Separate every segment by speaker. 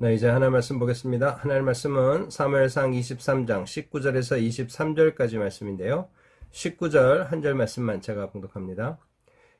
Speaker 1: 네, 이제 하나님 말씀 보겠습니다. 하나님 말씀은 사무엘상 23장 19절에서 23절까지 말씀인데요. 19절 한 절 말씀만 제가 봉독합니다.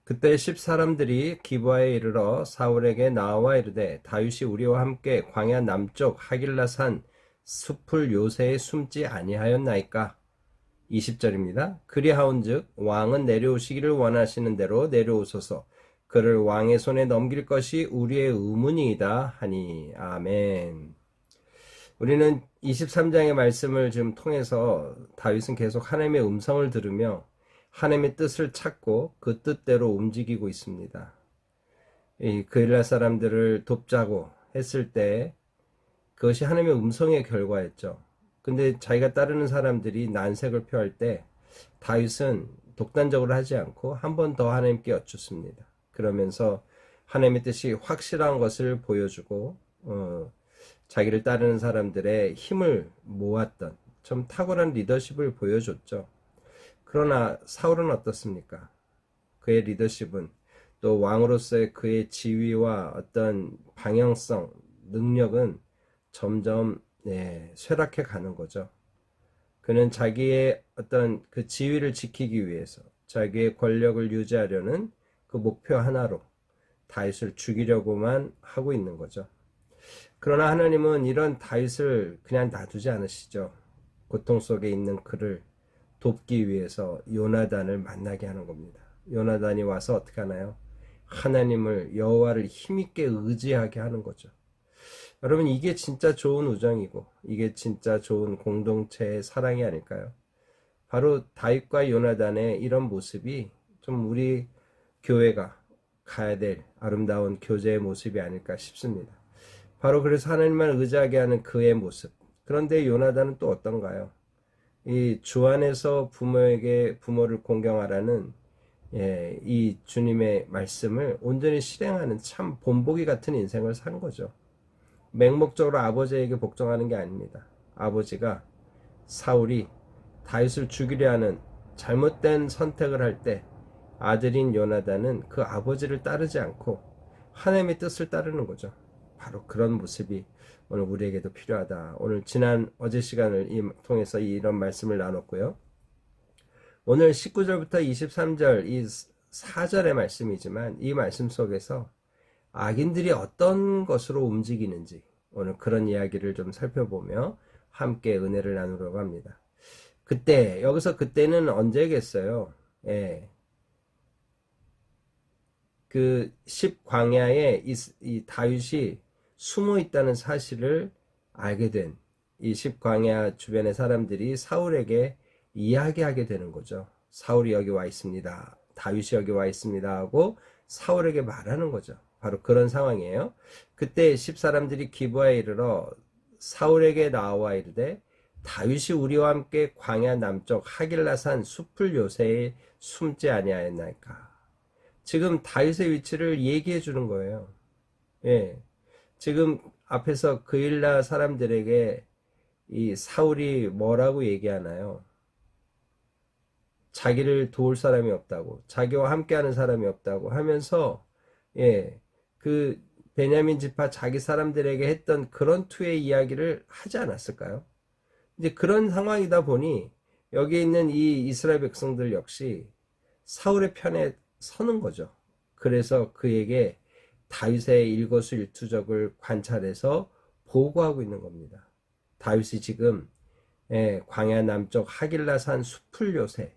Speaker 1: 그때 10사람들이 기브아에 이르러 사울에게 나와 이르되 다윗이 우리와 함께 광야 남쪽 하길라산 숲을 요새에 숨지 아니하였나이까. 20절입니다. 그리하온즉 왕은 내려오시기를 원하시는 대로 내려오소서. 그를 왕의 손에 넘길 것이 우리의 의문이이다 하니. 아멘. 우리는 23장의 말씀을 지금 통해서 다윗은 계속 하나님의 음성을 들으며 하나님의 뜻을 찾고 그 뜻대로 움직이고 있습니다. 이 그일라 사람들을 돕자고 했을 때 그것이 하나님의 음성의 결과였죠. 근데 자기가 따르는 사람들이 난색을 표할 때 다윗은 독단적으로 하지 않고 한 번 더 하나님께 여쭙습니다. 그러면서 하나님의 뜻이 확실한 것을 보여주고 자기를 따르는 사람들의 힘을 모았던 좀 탁월한 리더십을 보여줬죠. 그러나 사울은 어떻습니까? 그의 리더십은 또 왕으로서의 그의 지위와 어떤 방향성, 능력은 점점 쇠락해 가는 거죠. 그는 자기의 어떤 그 지위를 지키기 위해서 자기의 권력을 유지하려는 그 목표 하나로 다윗을 죽이려고만 하고 있는 거죠. 그러나 하나님은 이런 다윗을 그냥 놔두지 않으시죠. 고통 속에 있는 그를 돕기 위해서 요나단을 만나게 하는 겁니다. 요나단이 와서 어떻게 하나요? 하나님을 여호와를 힘있게 의지하게 하는 거죠. 여러분, 이게 진짜 좋은 우정이고 이게 진짜 좋은 공동체의 사랑이 아닐까요? 바로 다윗과 요나단의 이런 모습이 좀 우리 교회가 가야 될 아름다운 교제의 모습이 아닐까 싶습니다. 바로 그래서 하나님만 의지하게 하는 그의 모습. 그런데 요나단은 또 어떤가요? 이 주 안에서 부모를 공경하라는 이 주님의 말씀을 온전히 실행하는 참 본보기 같은 인생을 산 거죠. 맹목적으로 아버지에게 복종하는 게 아닙니다. 아버지가 사울이 다윗을 죽이려 하는 잘못된 선택을 할 때 아들인 요나단은 그 아버지를 따르지 않고 하나님의 뜻을 따르는 거죠. 바로 그런 모습이 오늘 우리에게도 필요하다. 오늘 어제 시간을 통해서 이런 말씀을 나눴고요. 오늘 19절부터 23절 이 4절의 말씀이지만 이 말씀 속에서 악인들이 어떤 것으로 움직이는지 오늘 그런 이야기를 좀 살펴보며 함께 은혜를 나누려고 합니다. 여기서 그때는 언제겠어요? 그 10광야에 이 다윗이 숨어 있다는 사실을 알게 된 이 10광야 주변의 사람들이 사울에게 이야기하게 되는 거죠. 사울이 여기 와 있습니다. 다윗이 여기 와 있습니다 하고 사울에게 말하는 거죠. 바로 그런 상황이에요. 그때 10사람들이 기브아에 이르러 사울에게 나와 이르되 다윗이 우리와 함께 광야 남쪽 하길라산 숲을 요새에 숨지 아니하였나이까. 지금 다윗의 위치를 얘기해 주는 거예요. 지금 앞에서 그일라 사람들에게 이 사울이 뭐라고 얘기하나요? 자기를 도울 사람이 없다고, 자기와 함께하는 사람이 없다고 하면서 그 베냐민 지파 자기 사람들에게 했던 그런 투의 이야기를 하지 않았을까요? 이제 그런 상황이다 보니 여기 있는 이 이스라엘 백성들 역시 사울의 편에 서는 거죠. 그래서 그에게 다윗의 일거수일투족을 관찰해서 보고하고 있는 겁니다. 다윗이 지금 광야 남쪽 하길라산 숲을 요새,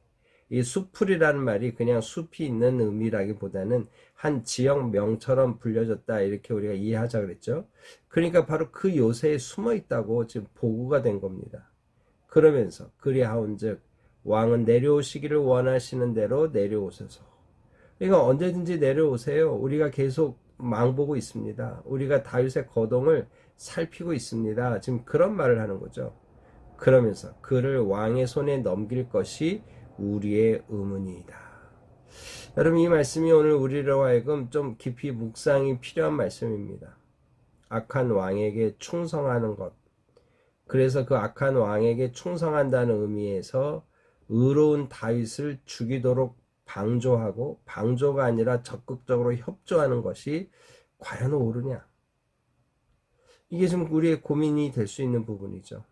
Speaker 1: 이 숲풀이라는 말이 그냥 숲이 있는 의미라기보다는 한 지역명처럼 불려졌다 이렇게 우리가 이해하자 그랬죠. 그러니까 바로 그 요새에 숨어 있다고 지금 보고가 된 겁니다. 그러면서 그리하온즉 왕은 내려오시기를 원하시는 대로 내려오소서. 그러니까 언제든지 내려오세요. 우리가 계속 망보고 있습니다. 우리가 다윗의 거동을 살피고 있습니다. 지금 그런 말을 하는 거죠. 그러면서 그를 왕의 손에 넘길 것이 우리의 의문이다. 여러분, 이 말씀이 오늘 우리로 하여금 좀 깊이 묵상이 필요한 말씀입니다. 악한 왕에게 충성하는 것. 그래서 그 악한 왕에게 충성한다는 의미에서 의로운 다윗을 죽이도록 방조하고, 방조가 아니라 적극적으로 협조하는 것이 과연 옳으냐? 이게 좀 우리의 고민이 될 수 있는 부분이죠.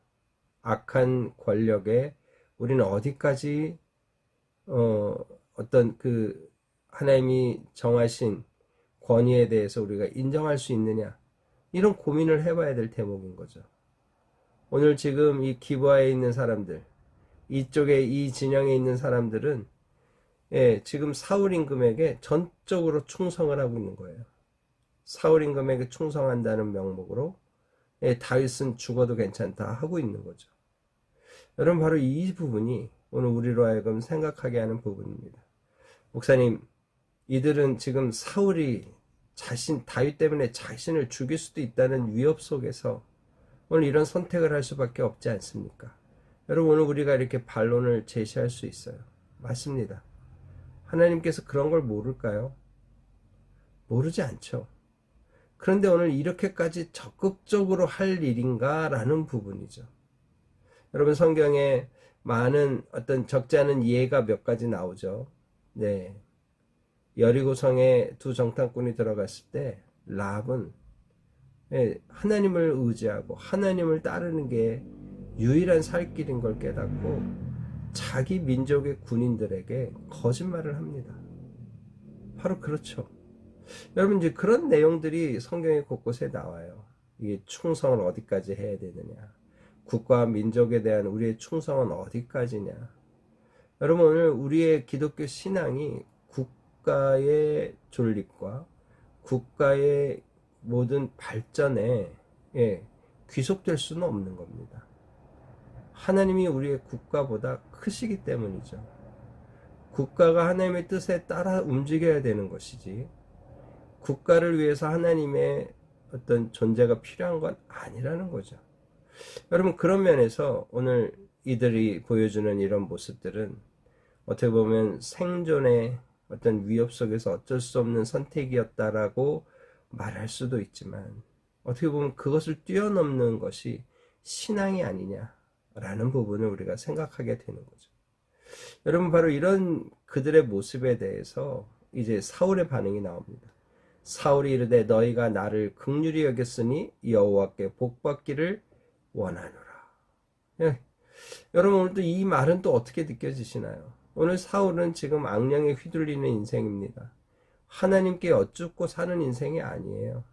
Speaker 1: 악한 권력에 우리는 어디까지 어떤 그 하나님이 정하신 권위에 대해서 우리가 인정할 수 있느냐, 이런 고민을 해봐야 될 대목인 거죠. 오늘 지금 이 기부하에 있는 사람들, 이쪽에 이 진영에 있는 사람들은 지금 사울 임금에게 전적으로 충성을 하고 있는 거예요. 사울 임금에게 충성한다는 명목으로 다윗은 죽어도 괜찮다 하고 있는 거죠. 여러분, 바로 이 부분이 오늘 우리로 하여금 생각하게 하는 부분입니다. 목사님, 이들은 지금 사울이 다윗 때문에 자신을 죽일 수도 있다는 위협 속에서 오늘 이런 선택을 할 수밖에 없지 않습니까? 여러분, 오늘 우리가 이렇게 반론을 제시할 수 있어요. 맞습니다. 하나님께서 그런 걸 모를까요? 모르지 않죠. 그런데 오늘 이렇게까지 적극적으로 할 일인가? 라는 부분이죠. 여러분, 성경에 많은 어떤 적지 않은 예가 몇 가지 나오죠. 네. 여리고성에 두 정탐꾼이 들어갔을 때 랍은 하나님을 의지하고 하나님을 따르는 게 유일한 살 길인 걸 깨닫고 자기 민족의 군인들에게 거짓말을 합니다. 바로 그렇죠. 여러분, 이제 그런 내용들이 성경의 곳곳에 나와요. 이게 충성을 어디까지 해야 되느냐, 국가와 민족에 대한 우리의 충성은 어디까지냐. 여러분, 오늘 우리의 기독교 신앙이 국가의 존립과 국가의 모든 발전에 귀속될 수는 없는 겁니다. 하나님이 우리의 국가보다 크시기 때문이죠. 국가가 하나님의 뜻에 따라 움직여야 되는 것이지, 국가를 위해서 하나님의 어떤 존재가 필요한 건 아니라는 거죠. 여러분, 그런 면에서 오늘 이들이 보여주는 이런 모습들은 어떻게 보면 생존의 어떤 위협 속에서 어쩔 수 없는 선택이었다라고 말할 수도 있지만, 어떻게 보면 그것을 뛰어넘는 것이 신앙이 아니냐라는 부분을 우리가 생각하게 되는 거죠. 여러분, 바로 이런 그들의 모습에 대해서 이제 사울의 반응이 나옵니다. 사울이 이르되 너희가 나를 긍휼히 여겼으니 여호와께 복받기를 원하노라. 여러분, 오늘 또 이 말은 또 어떻게 느껴지시나요? 오늘 사울은 지금 악령에 휘둘리는 인생입니다. 하나님께 여쭙고 사는 인생이 아니에요.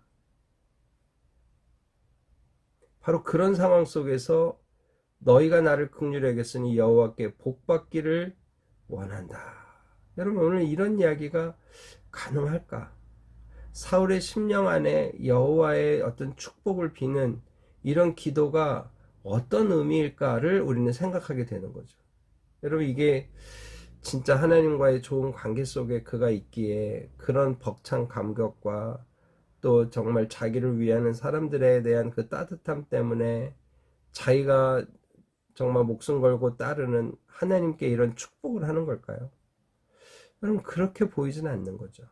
Speaker 1: 바로 그런 상황 속에서 너희가 나를 긍휼히 여겼으니 여호와께 복받기를 원한다. 여러분, 오늘 이런 이야기가 가능할까? 사울의 심령 안에 여호와의 어떤 축복을 비는 이런 기도가 어떤 의미일까를 우리는 생각하게 되는 거죠. 여러분, 이게 진짜 하나님과의 좋은 관계 속에 그가 있기에 그런 벅찬 감격과 또 정말 자기를 위하는 사람들에 대한 그 따뜻함 때문에 자기가 정말 목숨 걸고 따르는 하나님께 이런 축복을 하는 걸까요? 여러분, 그렇게 보이지는 않는 거죠.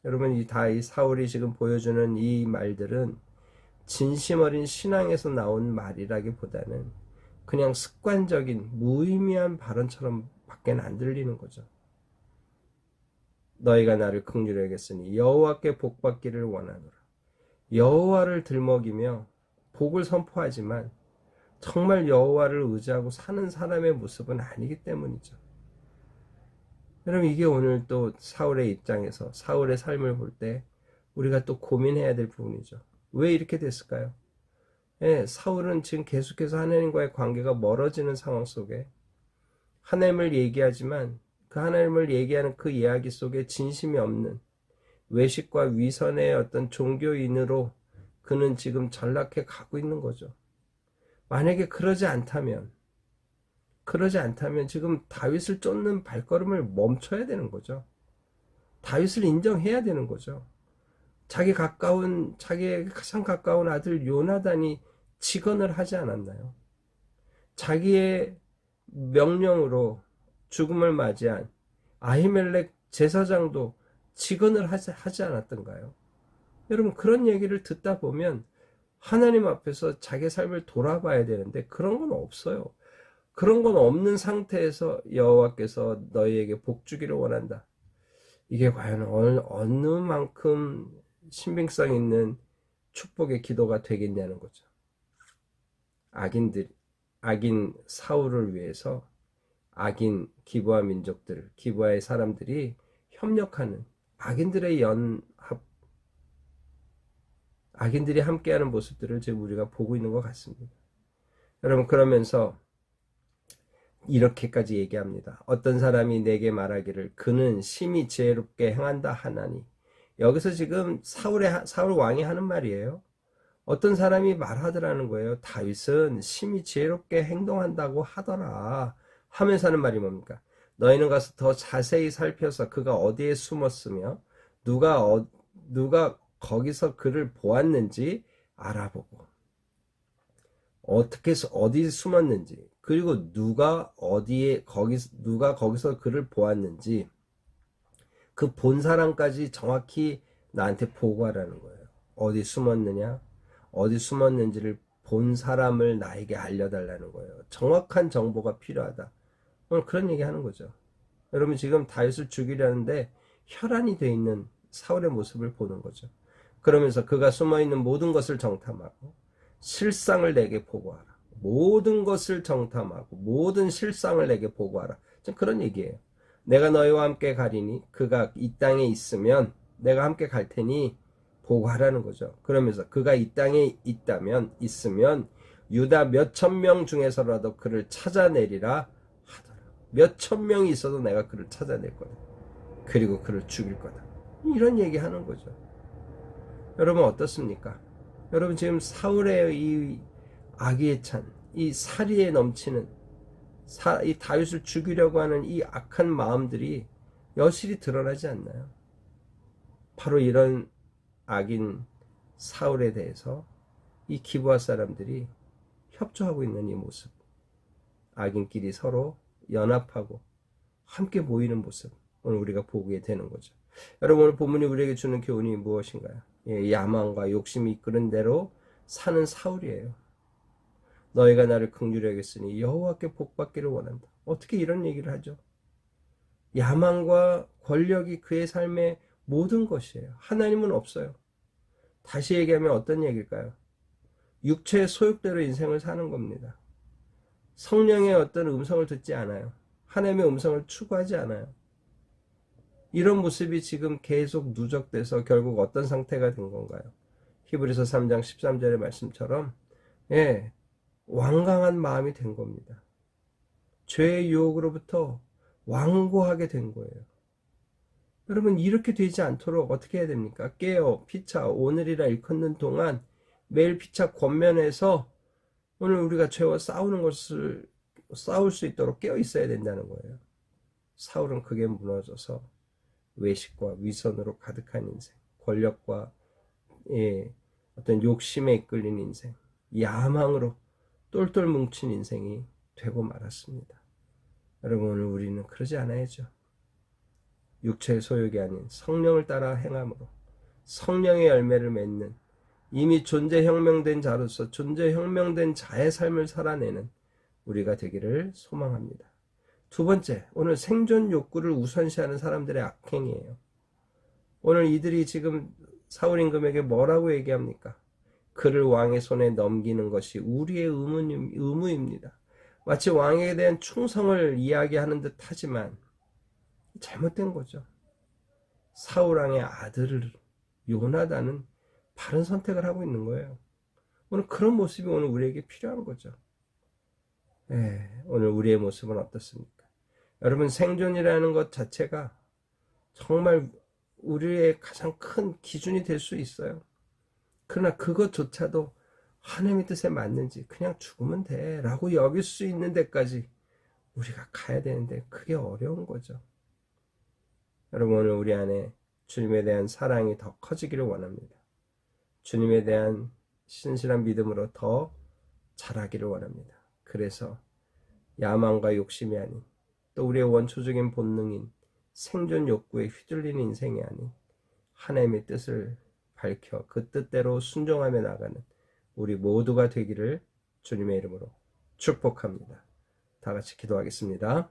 Speaker 1: 여러분, 이 사울이 지금 보여주는 이 말들은 진심 어린 신앙에서 나온 말이라기보다는 그냥 습관적인 무의미한 발언처럼 밖에는 안 들리는 거죠. 너희가 나를 긍휼히 여겼으니 여호와께 복받기를 원하노라. 여호와를 들먹이며 복을 선포하지만 정말 여호와를 의지하고 사는 사람의 모습은 아니기 때문이죠. 여러분, 이게 오늘 또 사울의 입장에서 사울의 삶을 볼 때 우리가 또 고민해야 될 부분이죠. 왜 이렇게 됐을까요? 사울은 지금 계속해서 하나님과의 관계가 멀어지는 상황 속에 하나님을 얘기하지만 그 하나님을 얘기하는 그 이야기 속에 진심이 없는 외식과 위선의 어떤 종교인으로 그는 지금 전락해 가고 있는 거죠. 만약에 그러지 않다면 지금 다윗을 쫓는 발걸음을 멈춰야 되는 거죠. 다윗을 인정해야 되는 거죠. 자기에게 가장 가까운 아들 요나단이 직언을 하지 않았나요? 자기의 명령으로 죽음을 맞이한 아히멜렉 제사장도 직언을 하지 않았던가요? 여러분, 그런 얘기를 듣다 보면 하나님 앞에서 자기 삶을 돌아봐야 되는데 그런 건 없어요. 그런 건 없는 상태에서 여호와께서 너희에게 복 주기를 원한다. 이게 과연 어느 만큼 신빙성 있는 축복의 기도가 되겠냐는 거죠. 악인 사울을 위해서 악인 기브아 민족들, 기브아의 사람들이 협력하는 악인들의 악인들이 함께하는 모습들을 지금 우리가 보고 있는 것 같습니다. 여러분, 그러면서 이렇게까지 얘기합니다. 어떤 사람이 내게 말하기를 그는 심히 지혜롭게 행한다 하나니. 여기서 지금 사울 왕이 하는 말이에요. 어떤 사람이 말하더라는 거예요. 다윗은 심히 지혜롭게 행동한다고 하더라 하면서 하는 말이 뭡니까? 너희는 가서 더 자세히 살펴서 그가 어디에 숨었으며 누가 거기서 그를 보았는지 알아보고 어디 숨었는지, 그리고 누가 거기서 그를 보았는지 그 본 사람까지 정확히 나한테 보고하라는 거예요. 어디 숨었느냐, 어디 숨었는지를 본 사람을 나에게 알려달라는 거예요. 정확한 정보가 필요하다. 오늘 그런 얘기 하는 거죠. 여러분, 지금 다윗을 죽이려는데 혈안이 되어 있는 사울의 모습을 보는 거죠. 그러면서 그가 숨어있는 모든 것을 정탐하고 실상을 내게 보고하라. 모든 것을 정탐하고 모든 실상을 내게 보고하라. 좀 그런 얘기예요. 내가 너희와 함께 가리니 그가 이 땅에 있으면 내가 함께 갈 테니 보고하라는 거죠. 그러면서 그가 이 땅에 있으면 유다 몇천 명 중에서라도 그를 찾아내리라 하더라. 몇천 명이 있어도 내가 그를 찾아낼 거다. 그리고 그를 죽일 거다. 이런 얘기 하는 거죠. 여러분, 어떻습니까? 여러분, 지금 사울의 이 악의에 찬, 이 사리에 넘치는 이 다윗을 죽이려고 하는 이 악한 마음들이 여실히 드러나지 않나요? 바로 이런 악인 사울에 대해서 이 기브아 사람들이 협조하고 있는 이 모습, 악인끼리 서로 연합하고 함께 모이는 모습, 오늘 우리가 보게 되는 거죠. 여러분, 오늘 본문이 우리에게 주는 교훈이 무엇인가요? 야망과 욕심이 이끄는 대로 사는 사울이에요. 너희가 나를 긍휼히 여겼으니 여호와께 복받기를 원한다. 어떻게 이런 얘기를 하죠? 야망과 권력이 그의 삶의 모든 것이에요. 하나님은 없어요. 다시 얘기하면 어떤 얘기일까요? 육체의 소욕대로 인생을 사는 겁니다. 성령의 어떤 음성을 듣지 않아요. 하나님의 음성을 추구하지 않아요. 이런 모습이 지금 계속 누적돼서 결국 어떤 상태가 된 건가요? 히브리서 3장 13절의 말씀처럼 완강한 마음이 된 겁니다. 죄의 유혹으로부터 완고하게 된 거예요. 여러분, 이렇게 되지 않도록 어떻게 해야 됩니까? 깨어 피차 오늘이라 일컫는 동안 매일 피차 권면해서 오늘 우리가 죄와 싸울 수 있도록 깨어 있어야 된다는 거예요. 사울은 그게 무너져서 외식과 위선으로 가득한 인생, 권력과 어떤 욕심에 이끌린 인생, 야망으로 똘똘 뭉친 인생이 되고 말았습니다. 여러분, 오늘 우리는 그러지 않아야죠. 육체의 소욕이 아닌 성령을 따라 행함으로 성령의 열매를 맺는, 이미 존재혁명된 자로서 존재혁명된 자의 삶을 살아내는 우리가 되기를 소망합니다. 두 번째, 오늘 생존 욕구를 우선시하는 사람들의 악행이에요. 오늘 이들이 지금 사울 임금에게 뭐라고 얘기합니까? 그를 왕의 손에 넘기는 것이 우리의 의무입니다. 마치 왕에 대한 충성을 이야기하는 듯 하지만 잘못된 거죠. 사울 왕의 아들을 요나단은 바른 선택을 하고 있는 거예요. 오늘 그런 모습이 오늘 우리에게 필요한 거죠. 오늘 우리의 모습은 어떻습니까? 여러분, 생존이라는 것 자체가 정말 우리의 가장 큰 기준이 될 수 있어요. 그러나 그것조차도 하나님의 뜻에 맞는지 그냥 죽으면 돼 라고 여길 수 있는 데까지 우리가 가야 되는데 그게 어려운 거죠. 여러분, 오늘 우리 안에 주님에 대한 사랑이 더 커지기를 원합니다. 주님에 대한 신실한 믿음으로 더 자라기를 원합니다. 그래서 야망과 욕심이 아닌, 또 우리의 원초적인 본능인 생존 욕구에 휘둘리는 인생이 아닌 하나님의 뜻을 밝혀 그 뜻대로 순종하며 나가는 우리 모두가 되기를 주님의 이름으로 축복합니다. 다 같이 기도하겠습니다.